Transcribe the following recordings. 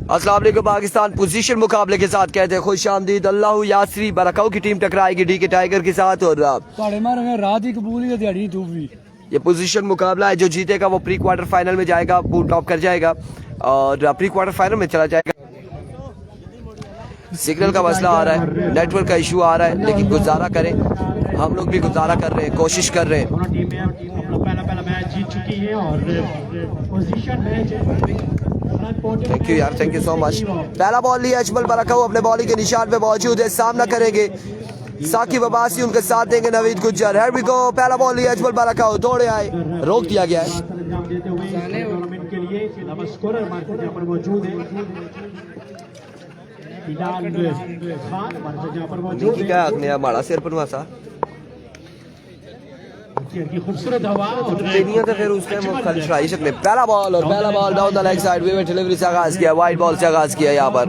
अस्सलाम वालेकुम। पाकिस्तान पोजीशन मुकाबले के साथ कहते हैं खुश आमदीद। अल्लाह यासरी बरकाऊ की टीम टकराएगी डी के टाइगर के साथ और रात ही कबूल ही ये पोजीशन मुकाबला है। जो जीतेगा वो प्री क्वार्टर फाइनल में जाएगा, पूल टॉप कर जाएगा और प्री क्वार्टर फाइनल में चला जाएगा। सिग्नल का मसला आ रहा है, नेटवर्क का इशू आ रहा है, लेकिन गुजारा करें, हम लोग भी गुजारा कर रहे हैं, कोशिश कर रहे हैं। थैंक यू यार, थैंक यू सो मच। पहला बॉल लिया अजमल बरकाऊ, अपने बॉलिंग के निशान पे मौजूद है, सामना करेंगे साकिब अब्बासी, उनके साथ देंगे Naveed Gujjar. Here we go. पहला बॉल लिया अजमल बरकाऊ, दौड़े आए, रोक दिया गया है। क्या आखने माड़ा सिर बनवासा खूबसूरत हवा तो फिर उस टाइम खाली चढ़ाई सकते। पहला ball down the leg side, वेवेट डिलीवरी से आगाज किया, वाइड बॉल से आगाज किया, यहाँ पर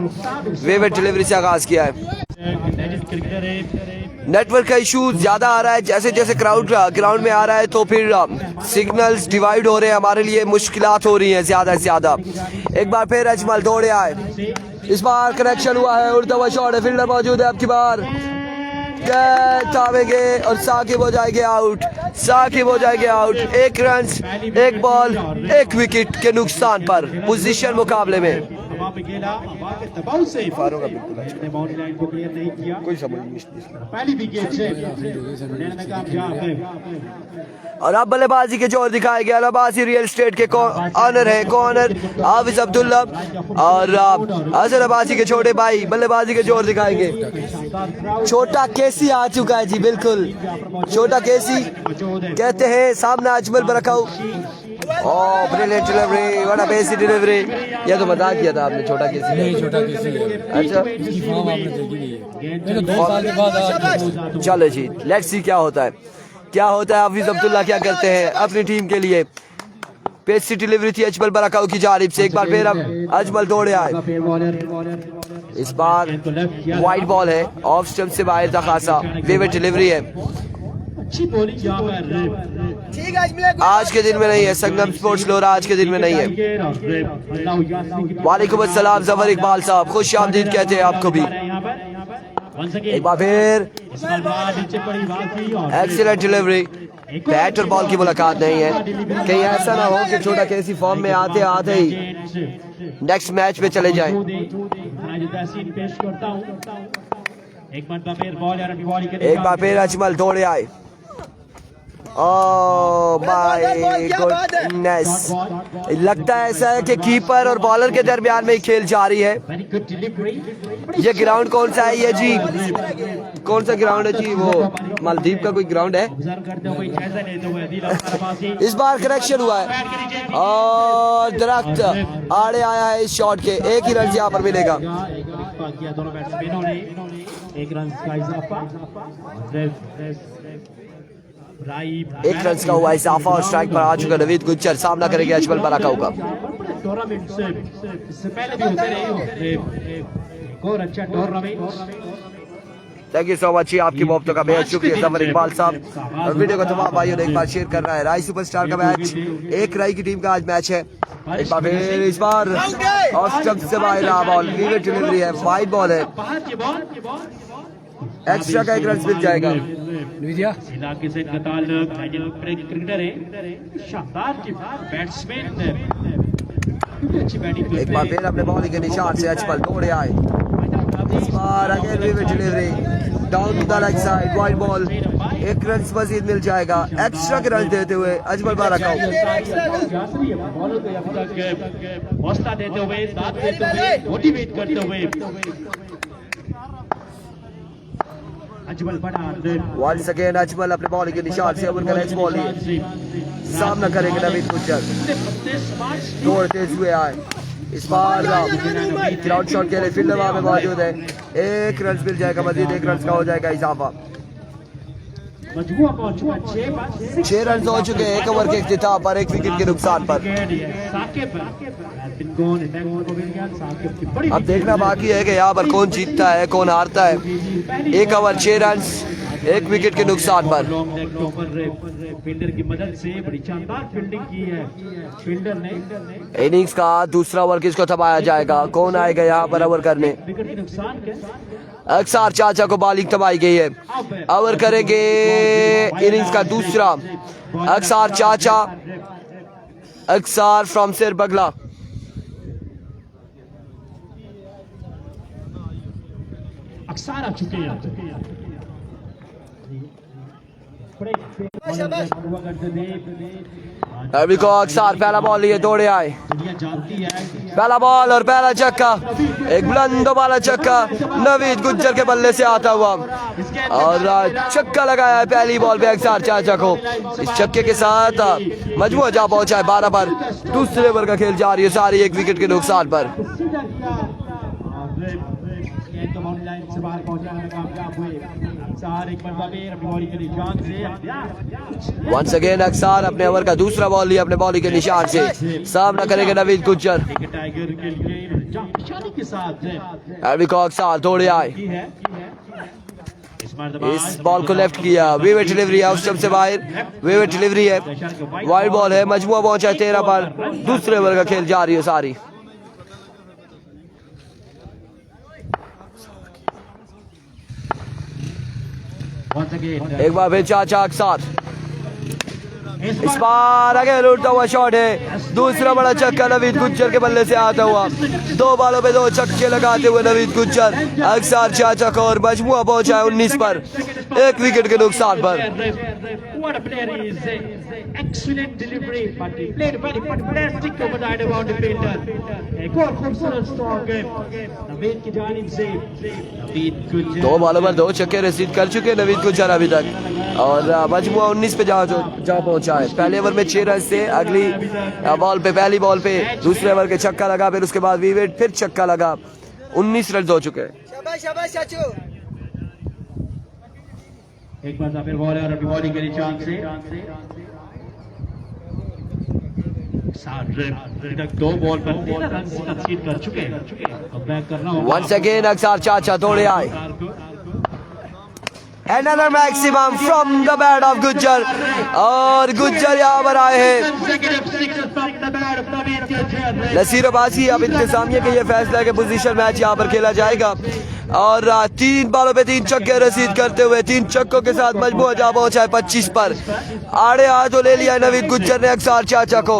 वेवेट डिलीवरी से आगाज किया है। नेटवर्क का इशू ज्यादा आ रहा है, जैसे जैसे क्राउड ग्राउंड में आ रहा है तो फिर सिग्नल्स डिवाइड हो रहे हैं, हमारे लिए मुश्किलात हो रही हैं ज्यादा से ज्यादा। एक बार फिर अजमल दौड़े आए, इस बार कनेक्शन हुआ है, उड़ता हुआ शॉट है, फील्डर मौजूद है, अब की बार थामेंगे और साकिब हो जाएंगे आउट, साकिब हो जाएंगे आउट। एक रन, एक बॉल, एक विकेट के नुकसान पर पोजीशन मुकाबले में कोई समझ और अब बल्लेबाजी के जोर दिखाए गए। अब्बासी रियल स्टेट के ऑनर है, कॉर्नर हाफिज अब्दुल्ला और अजहर अब्बासी के छोटे भाई बल्लेबाजी के जोर दिखाएंगे। छोटा केसी आ चुका है जी, बिल्कुल छोटा केसी कहते हैं। सामने अजमल बरकाऊ, ब्रिलियंट डिलीवरी, व्हाट अ बेसी डिलीवरी। ये तो बता दिया था आपने, छोटा केसी नहीं, छोटा केसी है। अच्छा, इसकी फॉर्म आपने देखी नहीं है, 2 साल के बाद। चलो जी, लेट्स सी क्या होता है, क्या होता है। हाफिज अब्दुल्ला क्या करते हैं अपनी टीम के लिए। पेसी डिलीवरी थी अजमल बरकाऊ की जानिब से, एक बार फिर अब अजमल दौड़े आए, इस बार वाइड बॉल है, ऑफ स्टंप से बाहर था खासा, वेवेट डिलीवरी है। आज के दिन में नहीं है, संगम स्पोर्ट्स लोरा आज के दिन में नहीं है। वालेकुम अस्सलाम जफर इकबाल साहब, खुश आमदीद कहते हैं आपको भी। एक बार फिर एक्सीलेंट डिलीवरी, बैट और बॉल की मुलाकात नहीं है। कहीं ऐसा ना हो कि छोटा केसी फॉर्म में आते आते ही नेक्स्ट मैच पे चले जाएं। एक बार फिर अजमल दौड़े आए, ओह माय गुडनेस, लगता है ऐसा है कि कीपर और बॉलर के दरमियान में ही खेल जारी है। ये ग्राउंड कौन सा है ये जी, कौन सा ग्राउंड है जी? वो मालदीव का कोई ग्राउंड है। इस बार करेक्शन हुआ है और दरख्त आड़े आया है इस शॉट के, एक ही रन यहाँ पर मिलेगा। एक रन का हुआ इजाफा और स्ट्राइक पर आ चुका नवीद गुज्जर, सामना करेंगे अजमल बरकाऊ का। थैंक यू सो मच जी, आपकी मोहब्बतों का बेहद शुक्रिया जफर इकबाल साहब। और वीडियो को तमाम भाइयों ने एक बार शेयर करना है। राय सुपरस्टार का मैच, एक राय की टीम का आज मैच है। एक बार फिर इस बार ऑफ स्टंप से बाहर बॉल, विकेट डिलीवरी है, वाइड बॉल है, एक्स्ट्रा का एक रन मिल जाएगा। इलाके से क्रिकेटर है, शानदार बैट्समैन, एक बार फिर अपने बॉलिंग के निशान से अजमल दौड़े आए, इस बार again wicket delivery down the leg side, wide ball, एक रन मजीद मिल जाएगा। एक्स्ट्रा के रन देते हुए अजमल बरकाऊ, हौसला देते हुए, साथ देते हुए, मोटिवेट करते हुए वंस अगेन अजमल अपने बॉलिंग के निशान से ओवर का नेक्स्ट बॉल सामना करेंगे नवीद गुज्जर, दौड़ते हुए आए, इस बार ग्राउंड शॉट के लिए फील्डर वहां पे मौजूद है, एक रन मिल जाएगा, मजीद एक रन का हो जाएगा इजाफा। 6 रन हो चुके हैं एक ओवर के इख्तिताम पर, एक विकेट के नुकसान पर। अब देखना बाकी है कि यहाँ पर कौन जीतता है कौन हारता है। एक ओवर 6 रन, एक विकेट के नुकसान पर। लॉन्ग लेग के ऊपर फील्डर की मदद से बड़ी शानदार फील्डिंग की है फील्डर ने। इनिंग्स का दूसरा ओवर किसको थमाया जाएगा, कौन आएगा यहाँ पर ओवर करने। विकेट के नुकसान के अक्सार चाचा को बॉलिंग थमाई गई है, ओवर करेंगे इनिंग्स का दूसरा अक्सार चाचा, अक्सार फ्रॉम सिर बगला। अक्सर आ चुके हैं। अभी को अक्सार पहला बॉल लिए दौड़े आए, दुनिया जानती है पहला बॉल और पहला छक्का, एक बुलंद वाला छक्का नवीद गुज्जर के बल्ले से आता हुआ और छक्का लगाया है पहली बॉल पे अक्सार चाचा को। इस छक्के के साथ मजमूआ जा पहुंचा है 12 पर। दूसरे ओवर का खेल जारी है सारी एक विकेट के नुकसान पर। से बाहर पहुंचाने में कामयाब हुए। अक्सर एक मरतबा फिर अपनी बॉलिंग के निशान से वंस अगेन अक्सार अपने ओवर का दूसरा बॉल लिया अपने बॉलिंग के निशान से, सामना करेंगे नवीद गुज्जर। टाइगर के लिए निशानी के साथ अभी को अक्सार दौड़े आए, इस बॉल को लेफ्ट किया, विवेट डिलीवरी है उस स्टंप से बाहर, विवेट डिलीवरी है, वाइड बॉल है, मजमुआ पहुंचा 13 पर। दूसरे ओवर का खेल जारी है सारी। एक बार फिर चाचा अक्सार, इस बार आगे लूटता हुआ शॉट है, दूसरा बड़ा छक्का नवीद गुज्जर के बल्ले से आता हुआ। 2 बॉलों पे 2 छक्के लगाते हुए नवीद गुज्जर अक्सार चाचा को और मजमुआ पहुंचा है 19 पर, 1 विकेट के नुकसान पर। What a player he is! Excellent delivery, but he played very fantastic over the around the fielder. एक और खूबसूरत स्ट्रोक नवीद की जानिब से। नवीद गुज्जर 2 बॉलों पर 2 छक्के रसीद कर चुके नवीद गुज्जर अभी तक और मजमुआ 19 पे जा पहुंचा है। पहले ओवर में 6 रन से, अगली बॉल पे पहली बॉल पे दूसरे ओवर के छक्का लगा, फिर उसके बाद विकेट, फिर छक्का लगा, 19 रन हो चुके हैं। शाबाश शाबाश चाचू। एक बार फिर बॉल और अपनी बॉलिंग के निशान से 2 बॉल पर 13 रन कंसीड कर चुके हैं। अब बैक करना होगा। वंस अगेन अक्सार चाचा दौड़े आए, Another maximum from the bat of Gujjar और गुज्जर यहाँ पर आए हैं। नसीर अब्बासी अब इंतजामिया के ये फैसला कि पोजीशन मैच यहाँ पर खेला जाएगा और 3 बॉलों पे 3 छक्के रसीद करते हुए 3 छक्कों के साथ मजमूआ जा पहुंचा है 25 पर। आड़े हाथों ले लिया नवीद गुज्जर ने अक्सार चाचा को।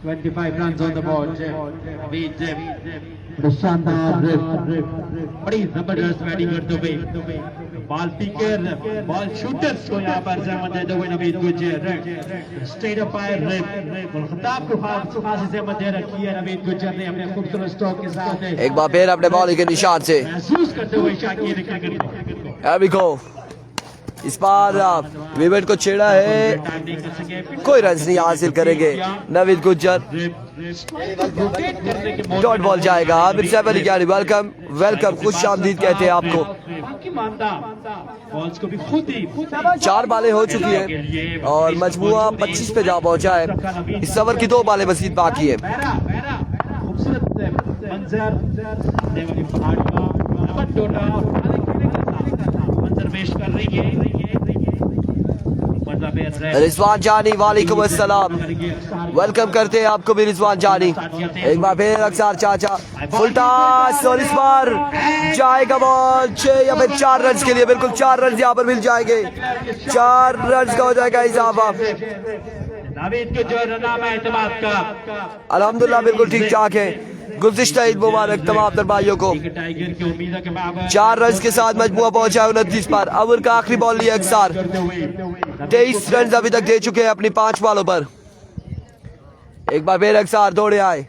25 runs on the board. शानदार बड़ी जबरदस्त बैटिंग करते हुए बॉल पिकर बॉल शूटर्स को यहाँ पर सहमत देते हुए Naveed Gujjar state of fire खिताब को खासी सहमत दे रखी है नवीद गुज्जर ने अपने खूबसूरत स्ट्रोक के साथ एक बार फिर अपने बॉलिंग के निशान से महसूस करते हुए शाकिर क्रिकेट को। अभी को इस बार विकेट को छेड़ा है, कोई रन नहीं हासिल करेंगे नवीद गुज्जर। डॉट बॉल जाएगा। आमिर साहब अली जानी वेलकम वेलकम, खुश आमदीद कहते हैं आपको। 4 बालें हो चुकी हैं और मजमुआ 25 पे जा पहुंचा है। इस ओवर की 2 बालें मजीद बाकी है। रिजवान जानी वालेकुम अस्सलाम, वेलकम करते हैं आपको भी रिजवान जानी। एक बार फिर अक्सार चाचा फुल टॉस और इस बार जाएगा बॉल 6 या फिर 4 रन के लिए, बिल्कुल 4 रन यहाँ पर मिल जाएंगे, 4 रन का हो जाएगा इजाफा। अल्हम्दुलिल्लाह बिल्कुल ठीक ठाक है। गुज़िश्ता ईद मुबारक तमाम तर भाइयों को। 4 रन के साथ मजमुआ पहुंचा है 29 पर। ओवर का आखिरी बॉल लिया अक्सार, 23 रन अभी तक दे चुके हैं अपनी 5 बॉलों पर। एक बार फिर अक्सार दौड़े आए।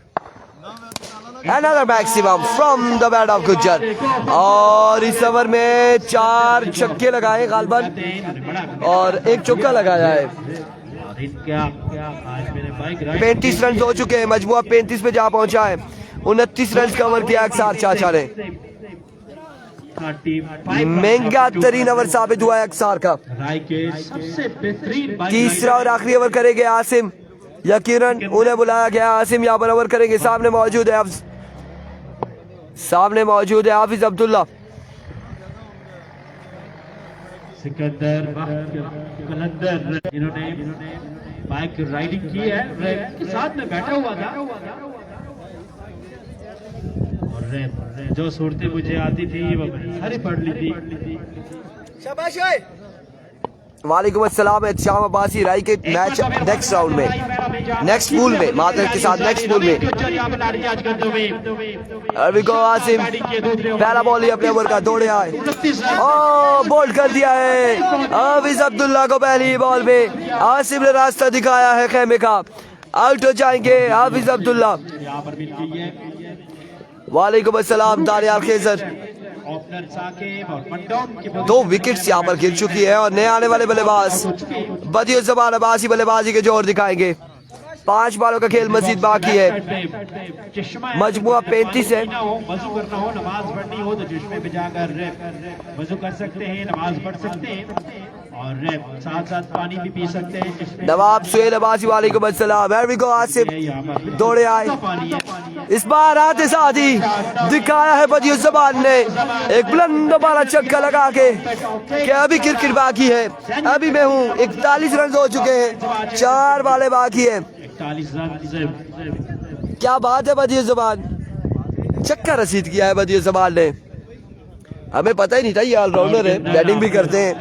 Another maximum from the bat of Gujjar और इस ओवर में 4 छक्के लगाए गालबन और 1 चौका लगाया है। 35 रन हो चुके हैं, मजमुआ 35 पे जा पहुंचा है। 29 रन का ओवर किया अक्सार चाचा ने। महंगा तरीन ओवर साबित हुआ है अक्सार का। तीसरा और आखिरी ओवर करेंगे आसिम, यकीनन उन्हें बुलाया गया। आसिम यहाँ पर ओवर करेंगे, सामने मौजूद है सामने मौजूद है हाफिज अब्दुल्ला। सिकंदर कलंदर इन्होंने बाइक राइडिंग की है, के साथ में बैठा हुआ था और जो सूरतें मुझे आती थी वो मैंने सारी पढ़ ली थी। शाबाश भाई। वालेकुम अस्सलाम। शाम अब्बासी राय के मैच नेक्स्ट राउंड में, नेक्स्ट पूल में, मादर के साथ नेक्स्ट पूल में। अभी को आसिम पहला बॉल ही अपने ओवर का दौड़े आए, बोल्ड कर दिया है हाफिज अब्दुल्ला को पहली बॉल में। आसिम ने रास्ता दिखाया है खेमे का, आउट हो जाएंगे हाफिज अब्दुल्ला। वालेकुम अस्सलाम दानियाल खेजर। दो विकेट्स यहाँ पर गिर चुकी है और नए आने वाले बल्लेबाज बदियो ज़मान अब्बासी बल्लेबाजी के जोर दिखाएंगे। 5 बालों का खेल मजीद बाकी है, मजमुआ 35 है। वजू करना हो, नमाज पढ़नी हो तो चश्मे पे जाकर वजू कर सकते हैं, नमाज पढ़ सकते हैं और साथ साथ पानी भी पी सकते हैं। नवाब सुहेल अब्बासी वालेकुम अस्सलाम। आसिफ दौड़े आए, इस बार आते साथ ही दिखाया है बदियो ज़मान ने एक बुलंद वाला छक्का लगा के कि अभी क्रिकेट बाकी है। अभी मैं हूँ 41 रन हो चुके हैं, 4 बालें बाकी है। 41 रन, क्या बात है बदियो ज़मान, छक्का रसीद किया है बदियो ज़मान ने। हमें पता ही नहीं था ये ऑलराउंडर है, बैटिंग भी करते हैं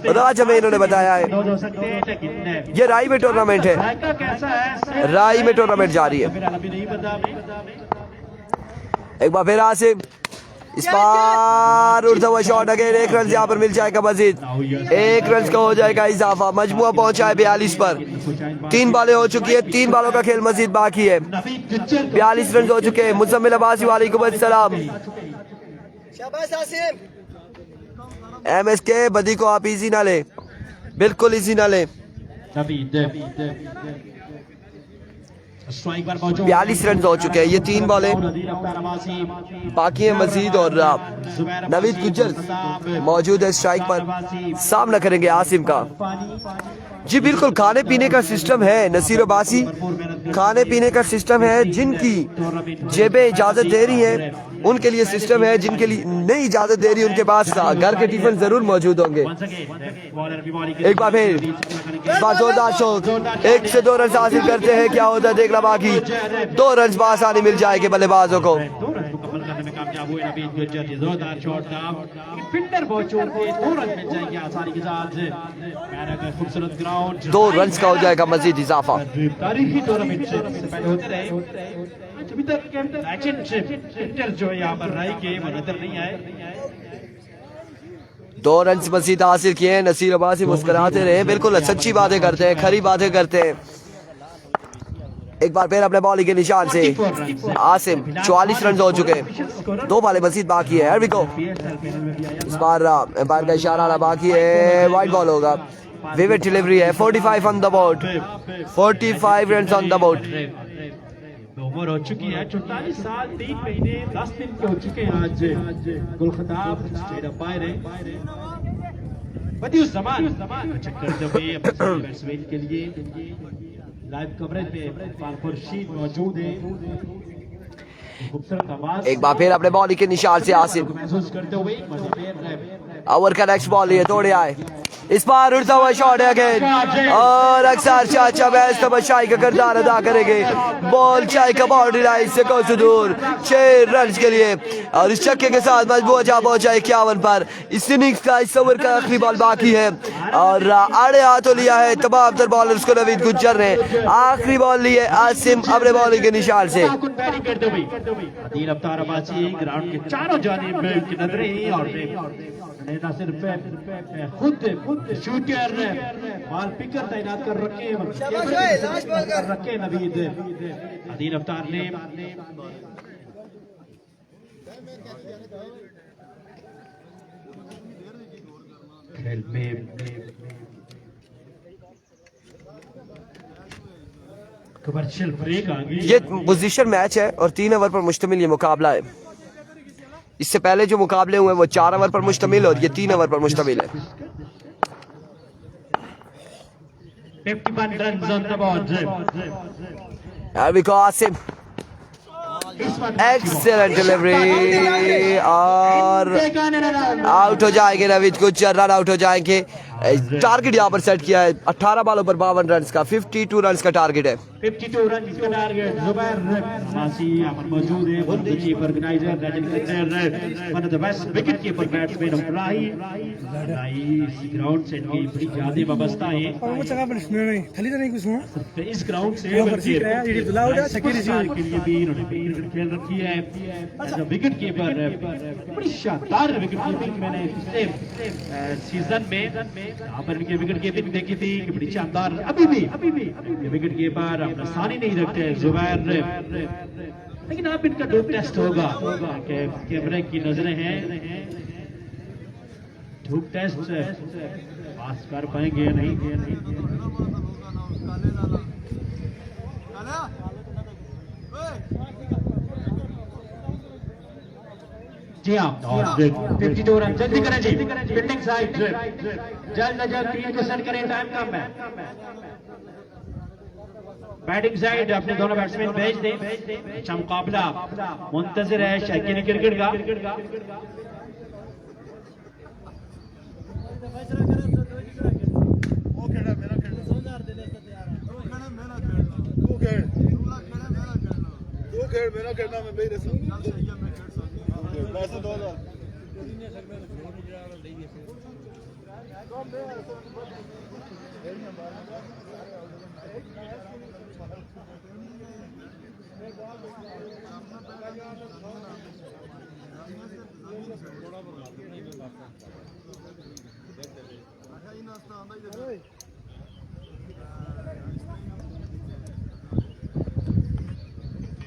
और आज हमें इन्होंने बताया है। ये राई में टूर्नामेंट है, राई में टूर्नामेंट जारी है। एक बार फिर आसिम, इस बार उड़ता हुआ शॉट अगेन, 1 रन यहाँ पर मिल जाएगा मजीद, 1 रन का हो जाएगा इजाफा। मजमुआ पहुंचा है 42 पर, 3 बालें हो चुकी है, 3 बालों का खेल मजीद बाकी है। 42 रन हो चुके हैं। मुजम्मिल अब्बासी वालेकुम अस्सलाम। MSK बदी को आप इजी ना ले, बिल्कुल इजी ना ले। 42 रन हो चुके हैं, ये 3 बॉलें बाकी है मजीद और नवीद गुज्जर मौजूद है स्ट्राइक पर, सामना करेंगे आसिम का। जी बिल्कुल, खाने पीने का सिस्टम है नसीर अब्बासी, खाने पीने का सिस्टम है। जिनकी जेबें इजाजत दे रही हैं उनके लिए सिस्टम है, जिनके लिए नहीं इजाजत दे रही उनके पास घर के टिफिन जरूर मौजूद होंगे। एक बार फिर जोरदार शॉट, 1 से 2 रन हासिल करते हैं, क्या होता है देखना बाकी। 2 रन बासानी मिल जाएंगे बल्लेबाजों को। कामयाब हुए नवीद गुज्जर, जोरदार शॉट था, फील्डर बहुत चोट थे, 2 रन मिल जाएंगे आसानी के साथ। खूबसूरत ग्राउंड, 2 रन का हो जाएगा मजीद इजाफा। तारीखी टूर्नामेंट से पहले होते रहे, अभी तक इंटर जो है यहाँ पर राय के वो नजर नहीं आए। 2 रन मजीद हासिल किए हैं। नसीर अब्बासी मुस्कुराते रहे, बिल्कुल सच्ची बातें करते हैं, खरी बातें करते हैं। एक बार फिर अपने बॉलिंग के निशान से आसिम, 44 रन हो चुके हैं, 2 बालें मजीद बाकी है। हियर वी गो, इस बार एम्पायर का इशारा बाकी है, वाइड बॉल होगा। विविड डिलीवरी है, 45 on the board, 45 run on the board. उम्र हो चुकी है 44 साल 3 महीने 10 दिन के हो चुके हैं आज। गुलखताब स्टेट अंपायर है बदियो ज़मान चक्कर जब बैट्समैन के लिए लाइव कवरेज में पालपुर शीट मौजूद है। खूबसूरत आवाज, एक बार फिर अपने बॉलिंग के निशान से आसिम महसूस करते हुए ओवर का नेक्स्ट बॉल ये तोड़े आए, इस बार उड़ता हुआ शॉट है अगेन और अक्सर चाचा बैस तमाशाई का किरदार अदा करेंगे। बॉल चाय का बाउंड्री लाइन से कोस दूर, 6 रन के लिए और इस छक्के के साथ मजबूत जा पहुंचा 51 पर। इस इनिंग्स का इस ओवर का आखिरी बॉल बाकी है और आड़े हाथों लिया है तमाम तर बॉलर्स को नवीद गुज्जर ने। आखिरी बॉल लिए आसिम अपने बॉलिंग के निशान से। अदील अफ्तार अब्बासी ग्राउंड के चारों जानिब की नजरें और ना सिर्फ खुद शूटर बॉल पिकर तैनात कर रखे नवीद अदील अफ्तार ने। खेल में कमर्शियल ब्रेक आ गई। ये पोजीशन मैच है और 3 ओवर पर मुश्तमिल ये मुकाबला है। इससे पहले जो मुकाबले हुए वो 4 ओवर पर मुश्तमिल और ये 3 ओवर पर मुश्तमिल है। 51 runs on the board. Here we go, Asim excellent delivery और आउट हो जाएंगे नवीद गुज्जर, रन आउट हो जाएंगे। टारगेट यहाँ पर सेट किया है 18 बॉलों पर 52 रन का, 52 रन का टारगेट है। 52 रन इसका टारगेट। जुबैर मासी यहाँ पर मौजूद है, one of the chief organizer, one of the best wicket keeper batsman of Rahi. इस ग्राउंड से इनकी बड़ी यादें वाबस्ता हैं। तो इस ग्राउंड से के लिए भी इन्होंने विकेट खेल रखी है। एज अ विकेट कीपर बड़ी शानदार विकेट कीपिंग मैंने पिछले सीजन में यहाँ पर इनकी विकेट कीपिंग देखी थी कि बड़ी शानदार। अभी भी विकेट कीपर अपना स्थान ही नहीं रखते जुबैर, लेकिन अब इनका डोप टेस्ट होगा कि कैमरे की नजरें हैं, धूप टेस्ट पास कर पाएंगे या नहीं। जी हाँ, 52 रन जल्दी करें जी, फील्डिंग साइड जल्द टीम को सेट करें, टाइम कम है। बैटिंग साइड अपने दोनों बैट्समैन भेज दें। अच्छा मुकाबला मुंतजिर है शौकीन क्रिकेट का।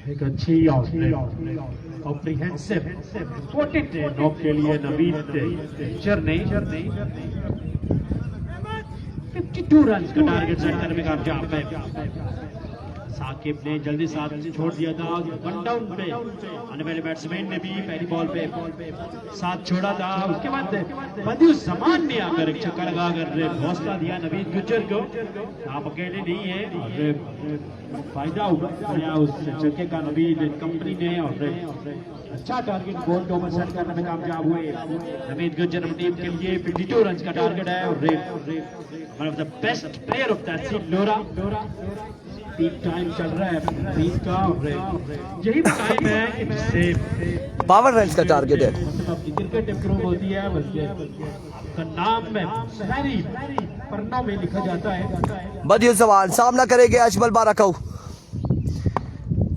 एक अच्छी कॉम्प्रिहेंसिव इंपॉर्टेंट नॉक के लिए नवीद गुज्जर ने 52 रन का टारगेट सेट करने में कामयाब है। साकिब ने जल्दी साथ छोड़ दिया था, वन डाउन पे आने वाले बैट्समैन ने भी पहली बॉल पे साथ छोड़ा था। उसके बाद बदियुज़्ज़मान ने आकर एक छक्का लगाकर हौसला दिया नवीद गुज्जर को। आप अकेले नहीं है और फायदा उठाया उस छक्के का नवीद कंपनी ने और अच्छा टारगेट बोर्ड के ऊपर सेट करने में कामयाब हुए नवीद गुज्जर टीम के लिए। 52 रन का टारगेट है और one of the best player of that scene लोरा। पीक टाइम चल रहा है पीक का और यही टाइम है जिससे 52 रन का टारगेट है। मतलब क्रिकेट इंप्रूव होती है, बल्कि आपका नाम में सारी पन्नों में लिखा जाता है। बदियुज़्ज़मान सामना करेंगे अजमल बाराकाऊ।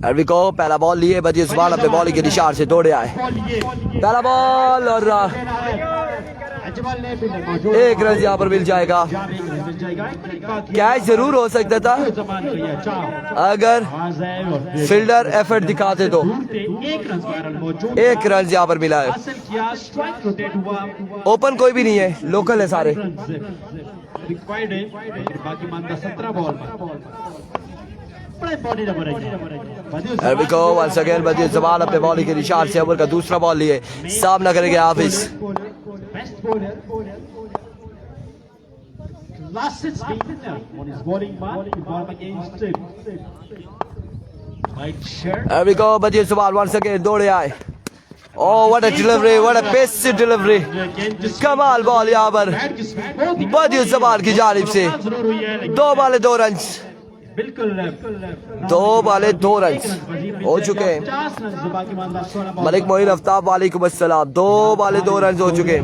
पहला बॉल लिए बदियुज़्ज़मान अपने बॉलिंग के निशान से दौड़े आए। पहला बॉल और एक रन यहाँ पर मिल जाएगा। कैच जरूर हो सकता था अगर फील्डर एफर्ट दिखाते तो। एक रन यहाँ पर मिला है। ओपन कोई भी नहीं है, लोकल है सारे। बाकी मानता 17 बॉल वंस अगेन बदियुज़्ज़मान अपने बॉलिंग के निशान से ओवर का दूसरा बॉल लिए सामना करेंगे हाफिज। बदियुज़्ज़मान वंस अगेन दौड़े आए। Oh, what a delivery, what a pacey delivery. कमाल बॉल यहाँ पर बदियुज़्ज़मान की जानिब से। 2 बॉले 2 रन, 2 बॉले 2 रन हो चुके हैं। मलिक मोइन आफ्ताब वालेकुम अस्सलाम। 2 बॉले 2 रन हो चुके हैं।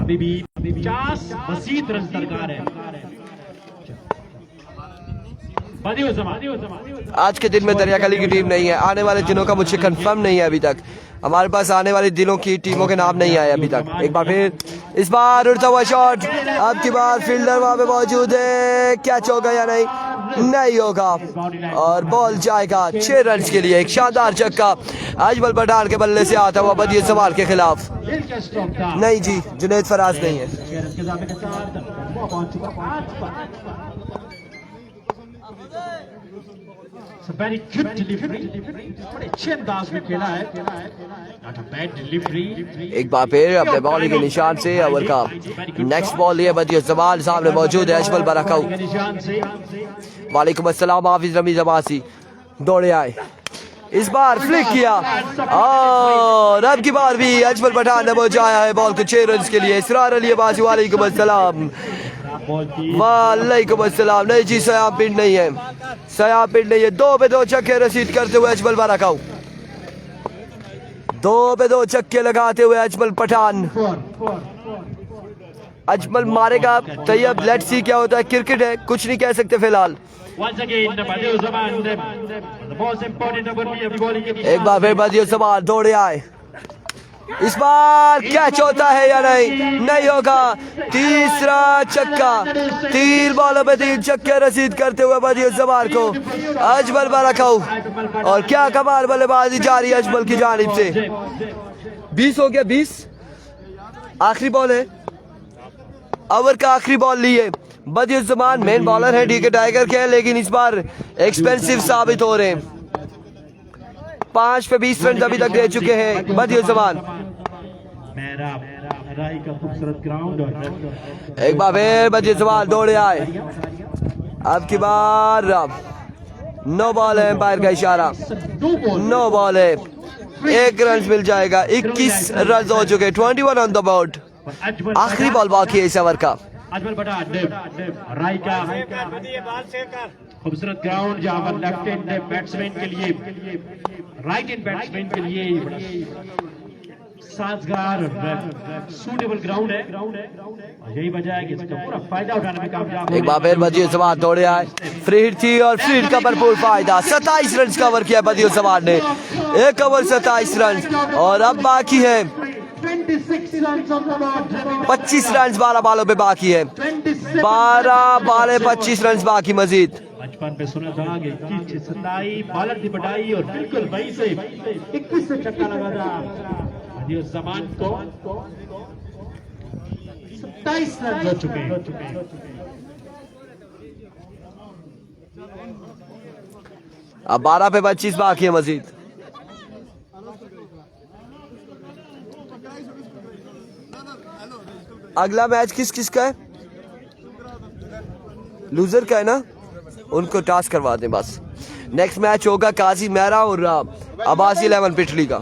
अभी भी 50 मजीद रन दरकार है। आज के दिन में दरियागली की टीम नहीं है। आने वाले दिनों का मुझे कंफर्म नहीं है अभी तक। हमारे पास आने वाले दिनों की टीमों के नाम नहीं आए अभी तक। एक बार फिर इस बार उड़ता हुआ शॉट, अब की बार फील्डर वहां पे मौजूद है। कैच होगा या नहीं? नहीं होगा और बॉल जाएगा 6 रन के लिए। एक शानदार छक्का अजमल पठान के बल्ले से आता हुआ बदियुज़्ज़मान के खिलाफ। नहीं जी, जुनैद फराज नहीं है। Very good delivery, बड़े अच्छे अंदाज में खेला है। Not a bad delivery. एक बार फिर अपने बॉलिंग के निशान से ओवर का नेक्स्ट बॉल लिए बदियुज़्ज़मान। सामने मौजूद है अजमल बाराकाऊ। वालेकुम अस्सलाम हाफिज रमीज अब्बासी। दौड़े आए इस बार फ्लिक किया और अब की बार भी अजमल पठान ने पहुंचाया है बॉल को 6 रन के लिए। इसरार अली अब्बासी वालेकुम अस्सलाम। वालेकुम अस्सलाम। नहीं जी सयाब पिंड नहीं है, सयाब पिंड नहीं है। 2 पे 2 छक्के रसीद करते हुए अजमल बाराकाऊ, 2 पे 2 छक्के लगाते हुए अजमल पठान। अजमल मारेगा तैयब, लेट्स सी क्या होता है। क्रिकेट है, कुछ नहीं कह सकते फिलहाल। एक बार फिर बदियो जमान दौड़े आए। इस बार कैच होता है या नहीं? नहीं होगा। तीसरा छक्का, 3 बॉलों पे 3 छक्के रसीद करते हुए बदियो जमान को अजमल बाराकाऊ। और क्या कमाल बल्लेबाजी जारी अजमल की जानिब से। 20 हो गया, 20 आखिरी बॉल है, ओवर का आखिरी बॉल लिए बदियुज्जमान। मेन बॉलर है डीके टाइगर के, लेकिन इस बार एक्सपेंसिव साबित हो रहे हैं। 5 पे 20 रन अभी तक दे चुके हैं बदियुज्जमान। एक बार फिर बदियुज्जमान दौड़े आए। अब की बार नो बॉल है, एम्पायर का इशारा, नो बॉल है। 1 रन मिल जाएगा। 21 रन हो चुके, 21 ऑन द बोर्ड। आखिरी बॉल बाकी है इस ओवर का। अजमल पठान राय का खूबसूरत ग्राउंड जहां पर लेफ्ट हैंड बैट्समैन के लिए, राइट हैंड बैट्समैन के लिए साजगार सूटेबल ग्राउंड है। यही वजह है कि इसका पूरा फायदा उठाने में कामयाब। एक बार फिर बदियुज्जमान दौड़े आए। फ्री हिट थी और फ्री हिट का भरपूर फायदा। 27 रन कवर किया बदियुज्जमान ने। 1 ओवर 27 रन और अब बाकी है 25 रन 12 बॉलों पे बाकी है। 12 बॉलें 25 रन बाकी मजीद। बचपन पे सुना था कि 27 बॉलर की बढ़ाई और बिल्कुल वहीं से 21 से छक्का लगा था बदियुज्जमान को। 27 रन हो चुके। अब 12 पे 25 बाकी है मजीद। अगला मैच किस किस का है? लूजर का है ना, उनको टास्क करवा दें बस। नेक्स्ट मैच होगा काजी मेहरा और अब्बासी 11 पिटली का।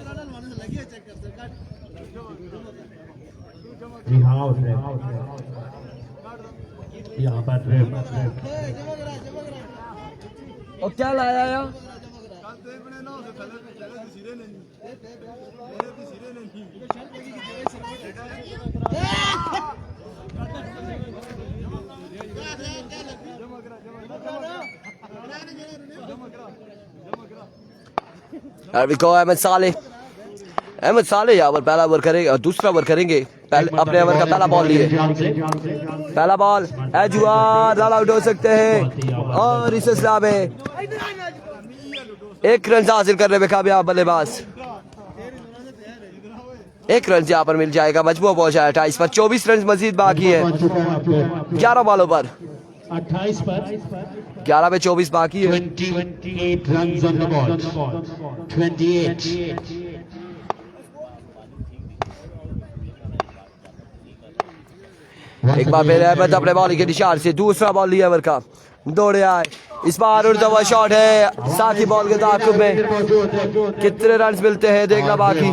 यहाँ पर और क्या लाया यार? अहमद साले, अहमद साले यहाँ पर पहला ओवर करेंगे और दूसरा ओवर करेंगे। अपने ओवर का पहला बॉल लिए, पहला बॉल एजुआर आउट हो सकते हैं और इस सिलसिला में 1 रन हासिल करने में कामयाब बल्लेबाज। 1 रन यहाँ पर मिल जाएगा। मजबूर पहुंचा है 28 पर। 24 रन मजीद बाकी है 11 बॉलों पर। 28 पर 11 पे 24 बाकी है। 28 runs on the board. 28. एक बार फिर अहमद अपने बॉलिंग के निशान से दूसरा बॉल लिया ओवर का, दौड़े आए। इस बार उड़ता हुआ शॉट है साथी बॉल के ताकुब में। कितने रन मिलते हैं देखना बाकी।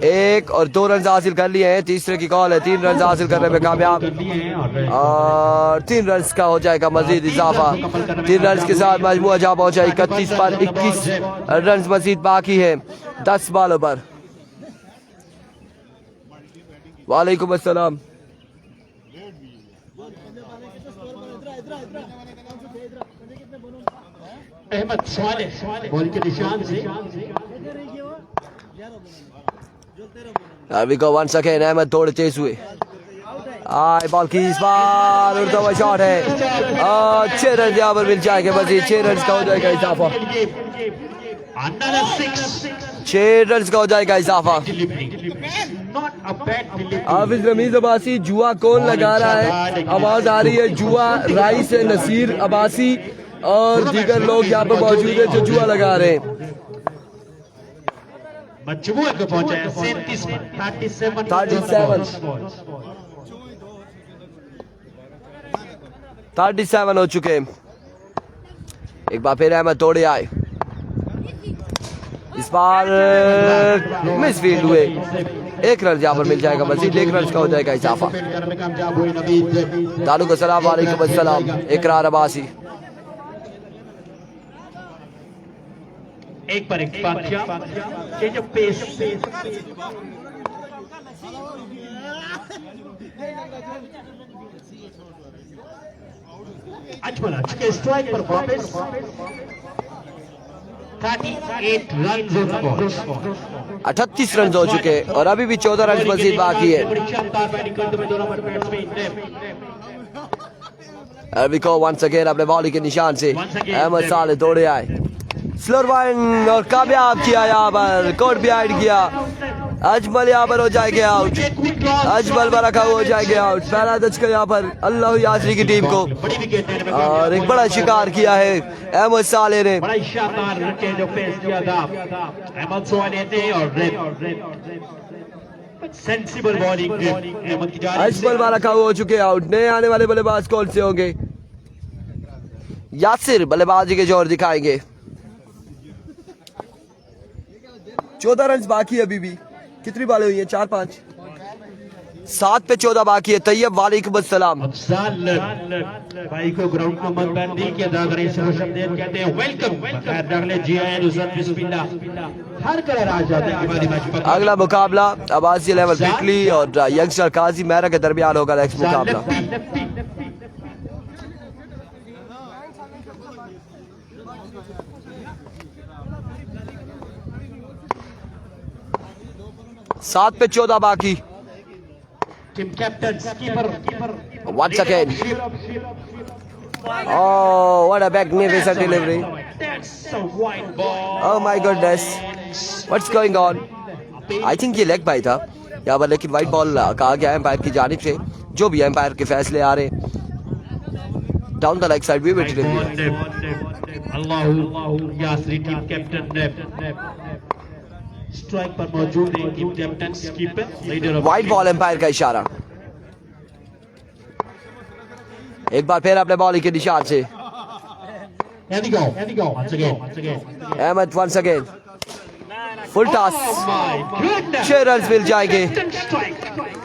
1 और 2 रन हासिल कर लिए हैं। तीसरे की कॉल है। 3 रन हासिल करने में कामयाब और 3 रन का हो जाएगा मजीद इजाफा। 3 रन के साथ मजमूआ जा पहुंचा 31 पर। 21 रन मजीद बाकी है 10 बॉलों पर। वालेकुम अस्सलाम। अहमद सालेह बॉल के निशान से अभी को 1 सेकेंड। अहमद थोड़े तेज हुए। आए बॉल की इस बार उड़ता हुआ शॉट है और 6 रन यहाँ पर मिल जाएंगे मजीद। 6 रन का हो जाएगा इजाफा। 6 रन का हो जाएगा इजाफा। हाफिज रमीज अब्बासी जुआ कौन लगा रहा है? आवाज आ रही है जुआ राई से नसीर अब्बासी और दीगर लोग यहाँ पर मौजूद है जो जुआ लगा रहे हैं। मजमूए को पहुंचा है 37 37 हो चुके हैं। एक बार फिर अहमद तोड़े आए। इस बार मिस फील्ड हुए, 1 रन यहाँ पर मिल जाएगा, मजीद 1 रन का हो जाएगा इजाफा। तालुक अस्सलाम वालेकुम अस्सलाम, इकरार अब्बासी। एक पर एक बादशाह, ये जो पेस अजमल के स्ट्राइक पर वापस 38 रन 38 रन हो चुके और अभी भी 14 रन मजीद बाकी है। अभी को वंस अगेन अपने बॉलिंग के निशान से अहमद साले दौड़े आए, स्लोर वन और कामयाब किया यहाँ पर, कोर्ट बिहाइंड किया। अजमल यहाँ पर हो जाएंगे आउट, अजमल बरका हो जाएंगे आउट। पहला दचका यहाँ पर अल्लाह यासरी की टीम को और एक बड़ा शिकार किया है अहमद साले ने। बड़ा शानदार रन जो पेश किया था अहमद साले ने और सेंसिबल बॉलिंग अहमद की जानिब से। अजमल बरका हो चुके आउट। नए आने वाले बल्लेबाज कौन से होंगे? यासिर बल्लेबाजी के जोर दिखाएंगे। 14 रन बाकी है अभी भी। कितनी बालें हुई हैं? 4-5, 7 पे 14 बाकी है। तैयब वालेकुम अस्सलाम। अफजाल भाई को ग्राउंड का मंदबंदी के अदा करें, से खुशआमदीद कहते हैं, वेलकम खैर दाखिले जीआईएन उस्मान बिस्मिल्लाह हर कलर आ जाते हैं हमारी मैच पर। अगला मुकाबला अब्बासी लेवल बिटली और यंगस्टर काजी मेहरा के दरमियान होगा नेक्स्ट मुकाबला। सात पे 14 बाकी। Team captain keeper Once again. Oh, what a magnificent delivery. Oh my goodness. What's going on? I think ये लेग बाई था यहाँ पर, लेकिन वाइट बॉल कहा गया एम्पायर की जानिब से। जो भी एम्पायर के फैसले आ रहे डाउन द लेग साइड भी बैठ रही है। अल्लाहू यासरी टीम कैप्टन स्ट्राइक पर मौजूद है, team captain keeper leader. White ball umpire का इशारा। एक बार फिर अपने बॉलिंग के निशान से Ahmad once again full toss. 6 run मिल जाएंगे,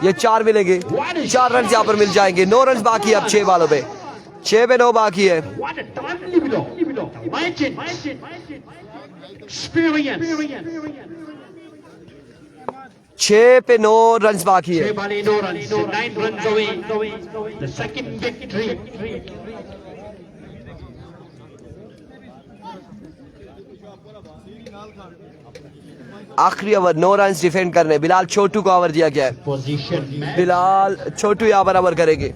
ये 4 मिलेंगे, 4 रन यहाँ पर मिल जाएंगे। 9 रन बाकी है अब 6 बालों पे, 6 पे 9 बाकी है। छह पे 9 रन बाकी है। 9 runs away, the second victory. आखिरी ओवर 9 रन डिफेंड करने बिलाल छोटू को ओवर दिया गया है। पोजीशन में बिलाल छोटू यहाँ पर ओवर करेंगे।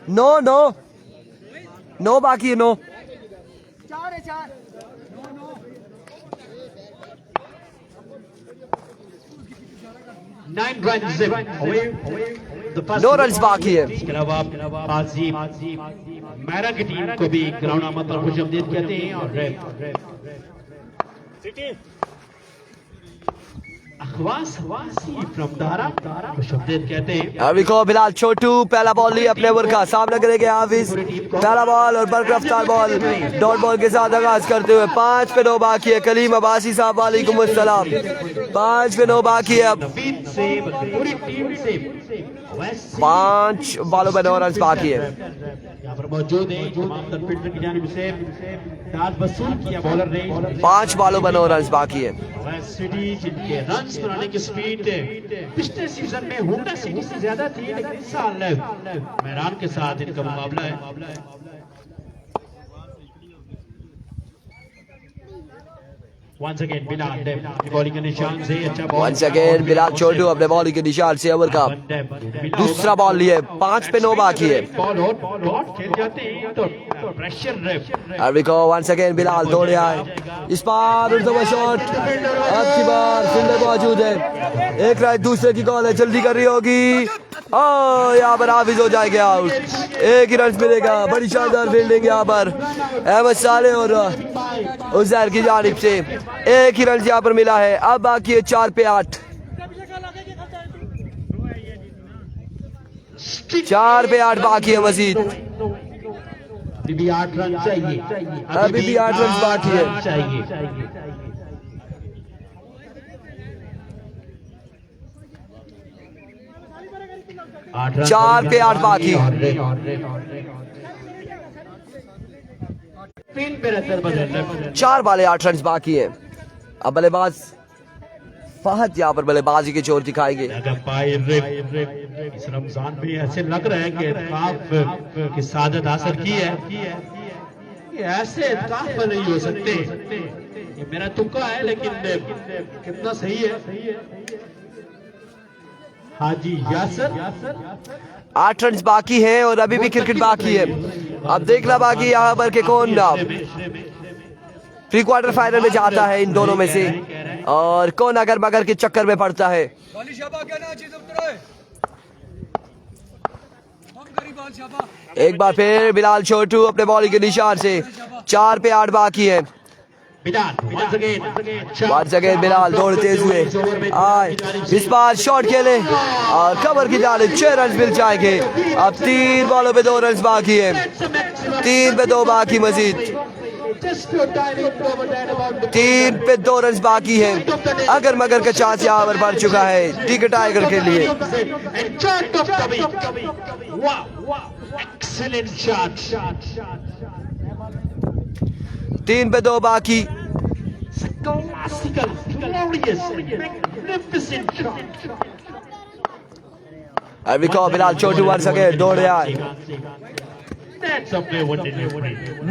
9 बाकी है। 9 9 runs away. दो रन बाकी है। इसके अलावा आजीम मेहरा की टीम को भी ग्राउंड आमद पर खुशआमदीद कहते हैं और खुशआमदीद कहते हैं। अभी को बिलाल छोटू पहला बॉल लिया अपने ओवर का, सामना करेंगे हाफिज। पहला बॉल और बरकरफ्तार बॉल डॉट बॉल के साथ आगाज करते हुए 5 पे 9 बाकी है। कलीम अब्बासी साहब वालेकुम अस्सलाम। 5 पे 9 बाकी है अब। 5 बॉलों पे 9 रन बाकी है। यहाँ पर मौजूद है फील्डर की जानिब से दाद वसूल किया बॉलर ने। 5 बॉलों पे 9 रन बाकी है। सिटी जिनके रन्स बनाने की स्पीड पिछले सीजन में होंडा सिटी से ज्यादा थी, लेकिन इस साल मेहरान के साथ इनका मुकाबला है। Once again बिलाल बॉलिंग के निशान से अच्छा बॉल। Once again बिलाल छोटू अपने बॉलिंग के निशान से ओवर का दूसरा बॉल लिए। 5 पे 9 बाकी है। बॉल और खेल जाते हैं तो प्रेशर अभी को once again बिलाल दौड़े आए। इस बार शॉट, अब की बार फील्डर मौजूद है। एक राइट दूसरे की कॉल है, जल्दी कर रही होगी। यहाँ पर हाफिज हो जाएंगे आउट। 1 ही रन मिलेगा। बड़ी शानदार फील्डिंग यहाँ पर अहमद साले और उजैर की जानिब से। 1 ही रन यहाँ पर मिला है। अब बाकी है 4 पे 8। 4 पे 8 बाकी है मजीद। अभी भी 8 रन चाहिए, अभी भी 8 रन बाकी है। चाहिए। 4 पे 8 बाकी। 3 पे रन बदल 4 बाले 8 रन बाकी है। अब बल्लेबाज फहद यहाँ पर बल्लेबाजी के जोर दिखाएंगे। इस रमजान में ऐसे लग रहा है कि इत्काफ की सादत हासिल की है। ये ऐसे इत्काफ नहीं हो सकते। ये मेरा तुक्का है, लेकिन कितना सही है। हाजी यासर 8 रन बाकी हैं और अभी भी क्रिकेट बाकी है। अब देखना बाकी यहाँ पर के कौन प्री क्वार्टर फाइनल में जाता है इन दोनों में से, और कौन अगर मगर के चक्कर में पड़ता है। एक बार फिर बिलाल छोटू अपने बॉलिंग के निशान से। 4 पे 8 बाकी है। बात जगह बिलाल दौड़ते हुए आए, इस बार शॉट खेले और कवर की जानिब 6 रन मिल जाएंगे। अब 3 बॉलों पे 2 रन बाकी है। 3 पे 2 बाकी मजीद। 3 पे 2 रन बाकी है। अगर मगर का चांस यहाँ पर बढ़ चुका है टिकट टाइगर के लिए। 3 पे 2 बाकी। अभी को बिलाल छोटू वर्ष के दौड़े आए।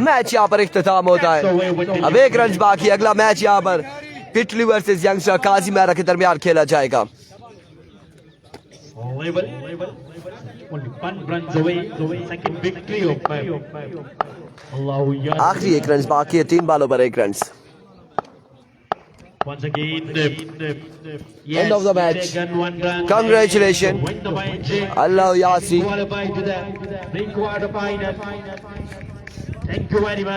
मैच यहाँ पर इख्तिताम होता है। अब 1 रन बाकी। अगला मैच यहाँ पर पिटली वर्सेस यंगस्टर काजीमेरा के दरमियान खेला जाएगा। आखिरी 1 रन बाकी है। 3 बॉलों पर 1 run. Once again, End of the match. Congratulations. Allah Yasi. Qualified to the pre-quarter final. Thank you very much.